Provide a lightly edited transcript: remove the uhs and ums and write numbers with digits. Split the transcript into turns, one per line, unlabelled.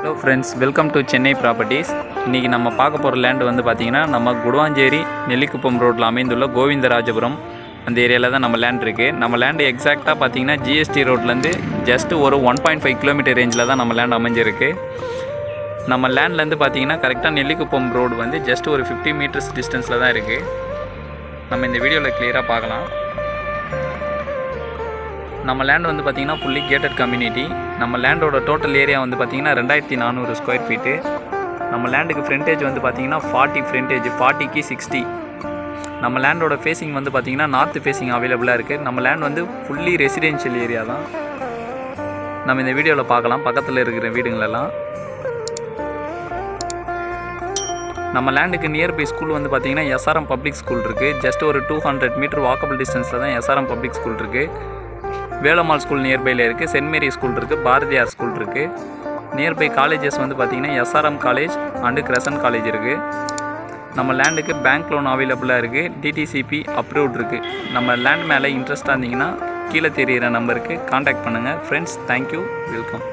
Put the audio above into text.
Hello friends, welcome to Chennai properties. இன்றைக்கி நம்ம பார்க்க போகிற லேண்டு வந்து பார்த்திங்கன்னா நம்ம குடுவாஞ்சேரி நெல்லிக்குப்பம் ரோட்டில் அமைந்துள்ள கோவிந்தராஜபுரம் அந்த ஏரியாவில் தான் நம்ம லேண்ட் இருக்குது. நம்ம லேண்டு எக்ஸாக்டாக பார்த்திங்கன்னா ஜிஎஸ்டி ரோட்லேருந்து ஜஸ்ட் ஒரு 1.5 கிலோமீட்டர் ரேஞ்சில் தான் நம்ம லேண்ட் அமைஞ்சிருக்கு. நம்ம லேண்ட்லேருந்து பார்த்திங்கன்னா கரெக்டாக நெல்லிக்குப்பம் ரோடு வந்து ஜஸ்ட் ஒரு 50 மீட்டர்ஸ் டிஸ்டன்ஸில் தான் இருக்குது. நம்ம இந்த வீடியோவில் கிளியராக பார்க்கலாம். நம்ம லேண்ட் வந்து பார்த்திங்கன்னா ஃபுல்லி கேட்டட் கம்யூனிட்டி. நம்ம லேண்டோட டோட்டல் ஏரியா வந்து பார்த்திங்கன்னா 2400 ஸ்கொயர் ஃபீட்டு. நம்ம லேண்டுக்கு ஃப்ரண்டேஜ் வந்து பார்த்திங்கன்னா 40 ஃப்ரண்டேஜ், 40க்கு 60. நம்ம லேண்டோட ஃபேஸிங் வந்து பார்த்திங்கன்னா நார்த் ஃபேஸிங் அவைலபிளாக இருக்குது. நம்ம லேண்ட் வந்து ஃபுல்லி ரெசிடென்ஷியல் ஏரியா தான். நம்ம இந்த வீடியோவில் பார்க்கலாம் பக்கத்தில் இருக்கிற வீடுங்களெல்லாம். நம்ம லேண்டுக்கு நியர்பை ஸ்கூல் வந்து பார்த்திங்கன்னா எஸ்ஆர்எம் பப்ளிக் ஸ்கூல் இருக்குது. ஜஸ்ட் ஒரு 200 மீட்டர் வாக்கபிள் டிஸ்டன்ஸில் தான் எஸ்ஆர்எம் பப்ளிக் ஸ்கூல் இருக்குது. வேலம்மாள் ஸ்கூல் நியர்பையில் இருக்குது. சென்ட் மேரி ஸ்கூல் இருக்குது. பாரதியார் ஸ்கூல் இருக்குது. நியர்பை காலேஜஸ் வந்து பார்த்திங்கன்னா SRM college and crescent college இருக்குது. நம்ம லேண்டுக்கு பேங்க் லோன் அவைலபிளாக இருக்குது. டிடிசிபி அப்ரூவ்ட் இருக்குது. நம்ம லேண்ட் மேலே இன்ட்ரெஸ்ட்டாக இருந்தீங்கன்னா கீழே தெரிகிற நம்பருக்கு காண்டாக்ட் பண்ணுங்கள். Friends, thank you, welcome.